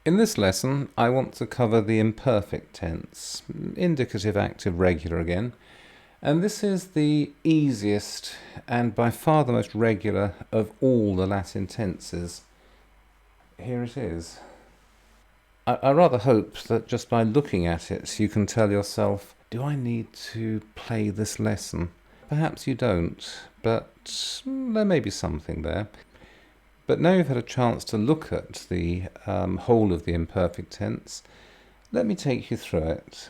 In this lesson, I want to cover the imperfect tense, indicative, active, regular again. And this is the easiest and by far the most regular of all the Latin tenses. Here it is. I rather hope that just by looking at it, you can tell yourself, do I need to play this lesson? Perhaps you don't, but there may be something there. But now you've had a chance to look at the whole of the imperfect tense, let me take you through it.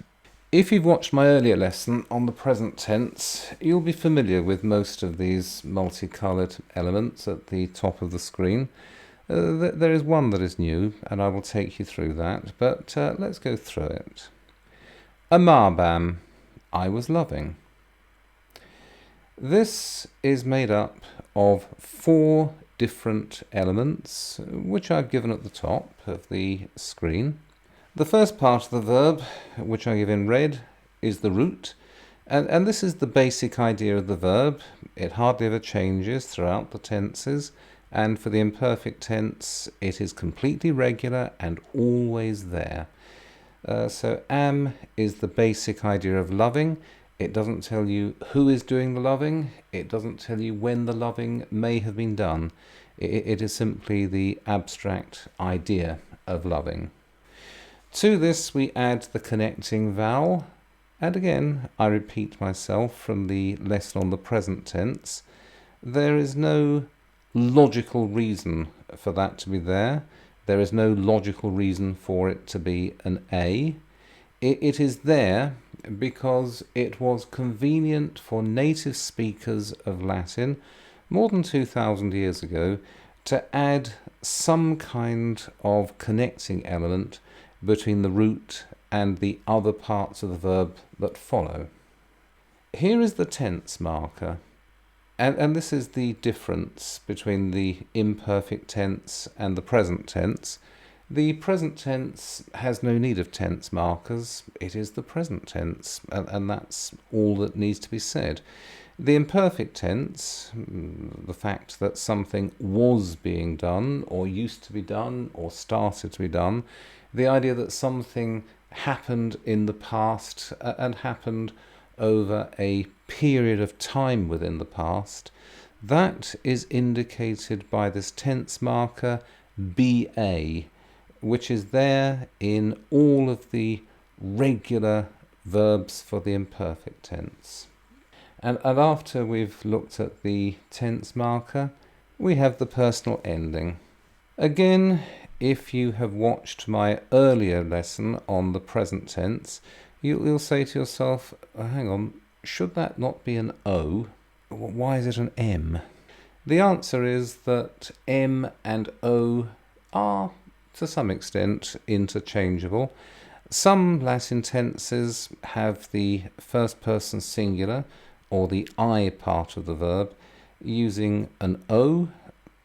If you've watched my earlier lesson on the present tense, you'll be familiar with most of these multicoloured elements at the top of the screen. There is one that is new, and I will take you through that, but let's go through it. Amabam, I was loving. This is made up of 4 different elements, which I've given at the top of the screen. The first part of the verb, which I give in red, is the root, and this is the basic idea of the verb. It hardly ever changes throughout the tenses, and for the imperfect tense, it is completely regular and always there. So am is the basic idea of loving. It doesn't tell you who is doing the loving. It doesn't tell you when the loving may have been done. It is simply the abstract idea of loving. To this we add the connecting vowel, and again I repeat myself from the lesson on the present tense. There is no logical reason for that to be there. There is no logical reason for it to be an A. It is there because it was convenient for native speakers of Latin more than 2,000 years ago to add some kind of connecting element between the root and the other parts of the verb that follow. Here is the tense marker, and this is the difference between the imperfect tense and the present tense. The present tense has no need of tense markers. It is the present tense, and that's all that needs to be said. The imperfect tense, the fact that something was being done, or used to be done, or started to be done, the idea that something happened in the past and happened over a period of time within the past, that is indicated by this tense marker BA, which is there in all of the regular verbs for the imperfect tense. And after we've looked at the tense marker, we have the personal ending. Again, if you have watched my earlier lesson on the present tense, you'll say to yourself, hang on, should that not be an O? Why is it an M? The answer is that M and O are to some extent interchangeable. Some Latin tenses have the first person singular or the I part of the verb using an O,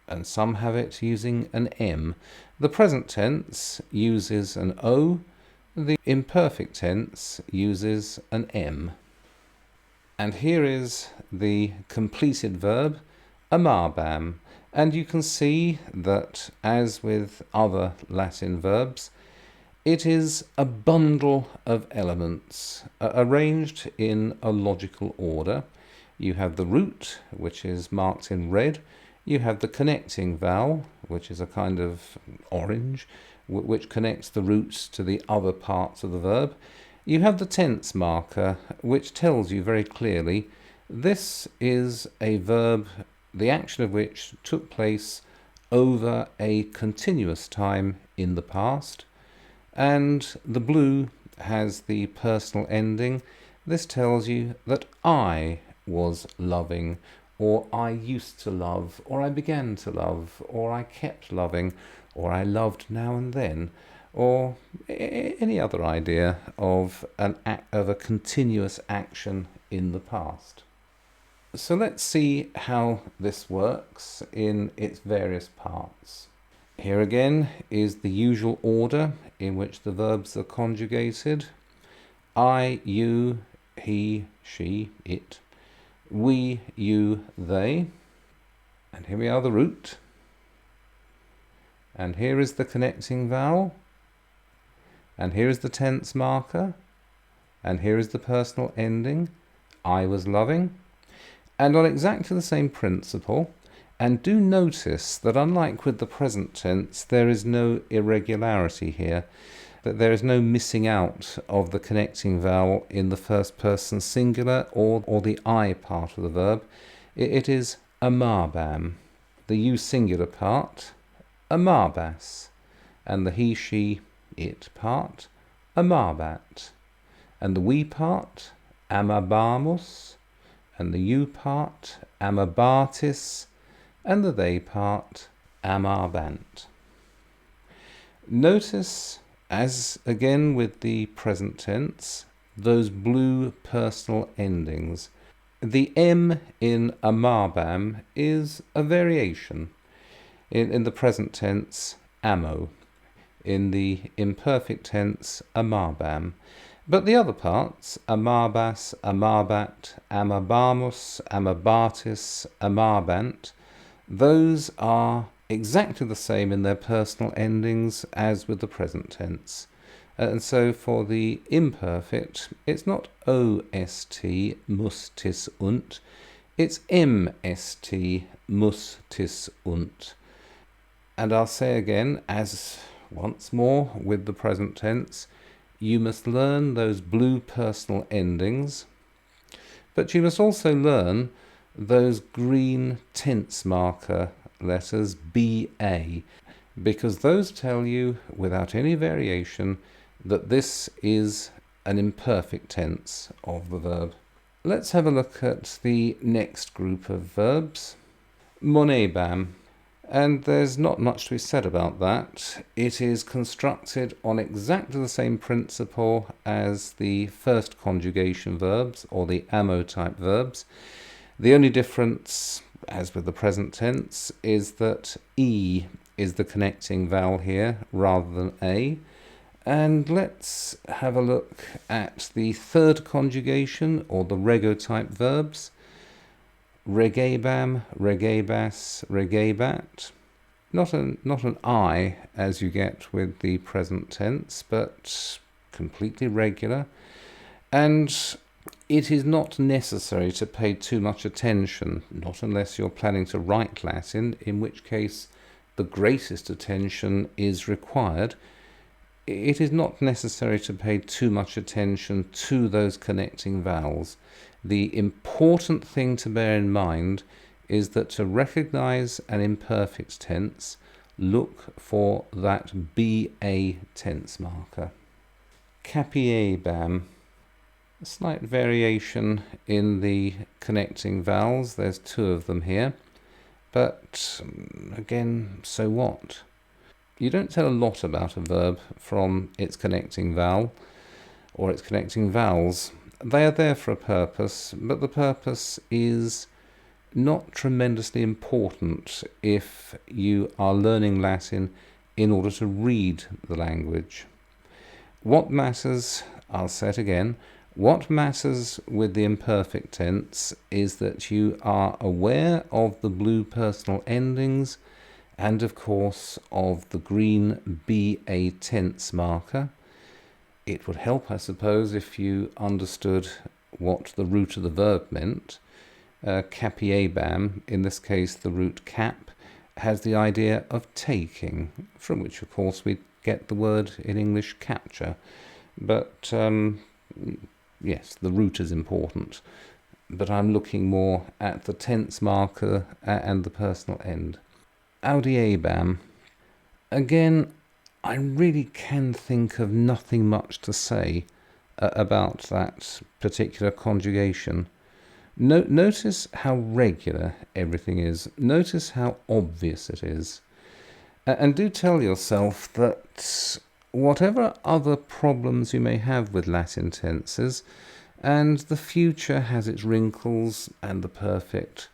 and some have it using an M. The present tense uses an O, the imperfect tense uses an M. And here is the completed verb, amabam. And you can see that, as with other Latin verbs, it is a bundle of elements arranged in a logical order. You have the root, which is marked in red. You have the connecting vowel, which is a kind of orange, which connects the root to the other parts of the verb. You have the tense marker, which tells you very clearly this is a verb, the action of which took place over a continuous time in the past. And the blue has the personal ending. This tells you that I was loving, or I used to love, or I began to love, or I kept loving, or I loved now and then, or any other idea of a continuous action in the past. So let's see how this works in its various parts. Here again is the usual order in which the verbs are conjugated. I, you, he, she, it. We, you, they. And here we are, the root. And here is the connecting vowel. And here is the tense marker, and here is the personal ending, I was loving. And on exactly the same principle, and do notice that unlike with the present tense, there is no irregularity here, that there is no missing out of the connecting vowel in the first person singular or the I part of the verb. It is amarbam. The you singular part, amarbas. And the he, she, it part, amarbat. And the we part, amabamus. And the you part, amabatis. And the they part, amarbant. Notice, as again with the present tense, those blue personal endings. The M in amarbam is a variation. In the present tense, ammo. In the imperfect tense, amarbam. But the other parts, amarbas, amarbat, amabamus, amabatis, amarbant, those are exactly the same in their personal endings as with the present tense. And so for the imperfect, it's not OST, mustis und, it's MST, mustis und. And I'll say again, as once more with the present tense, you must learn those blue personal endings, but you must also learn those green tense marker letters BA, because those tell you without any variation that this is an imperfect tense of the verb. Let's have a look at the next group of verbs, monebam. And there's not much to be said about that. It is constructed on exactly the same principle as the first conjugation verbs, or the amo type verbs. The only difference, as with the present tense, is that E is the connecting vowel here rather than A. And let's have a look at the third conjugation, or the rego type verbs. Regebam, regebas, regebat. Not an I as you get with the present tense, but completely regular. And it is not necessary to pay too much attention, not unless you're planning to write Latin, in which case the greatest attention is required. It is not necessary to pay too much attention to those connecting vowels. The important thing to bear in mind is that to recognize an imperfect tense, look for that BA tense marker. Capiebam. A slight variation in the connecting vowels. There's two of them here. But again, so what? You don't tell a lot about a verb from its connecting vowel or its connecting vowels. They are there for a purpose, but the purpose is not tremendously important if you are learning Latin in order to read the language. What matters, I'll say it again, what matters with the imperfect tense is that you are aware of the blue personal endings and, of course, of the green BA tense marker. It would help, I suppose, if you understood what the root of the verb meant. Capiebam, in this case the root cap, has the idea of taking, from which, of course, we get the word in English capture. But yes, the root is important. But I'm looking more at the tense marker and the personal end. Audiebam. Again, I really can think of nothing much to say about that particular conjugation. Notice how regular everything is. Notice how obvious it is. And do tell yourself that whatever other problems you may have with Latin tenses, and the future has its wrinkles, and the perfect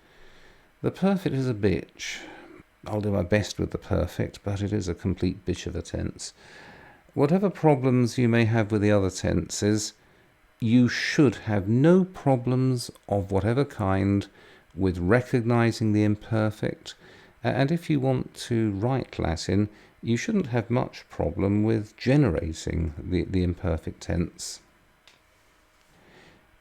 is a bitch. I'll do my best with the perfect, but it is a complete bitch of a tense. Whatever problems you may have with the other tenses, you should have no problems of whatever kind with recognizing the imperfect. And if you want to write Latin, you shouldn't have much problem with generating the imperfect tense.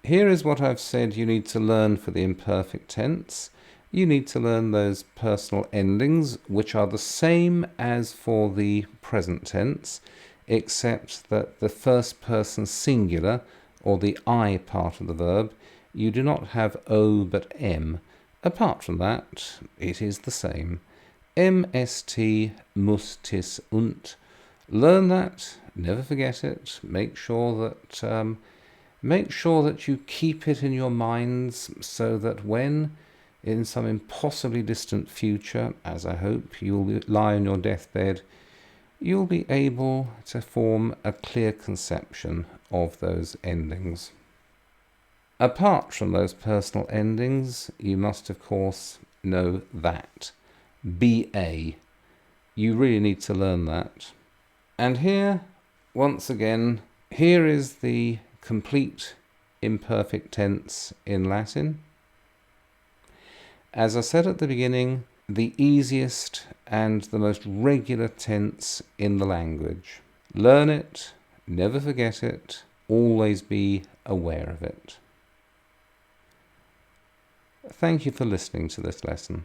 Here is what I've said you need to learn for the imperfect tense. You need to learn those personal endings, which are the same as for the present tense, except that the first person singular, or the I part of the verb, you do not have O but M. Apart from that, it is the same. MST, mustis, und. Learn that, never forget it, make sure that you keep it in your minds so that when, in some impossibly distant future, as I hope you'll lie on your deathbed, you'll be able to form a clear conception of those endings. Apart from those personal endings, you must of course know that. BA. You really need to learn that. And here, once again, here is the complete imperfect tense in Latin. As I said at the beginning, the easiest and the most regular tense in the language. Learn it, never forget it, always be aware of it. Thank you for listening to this lesson.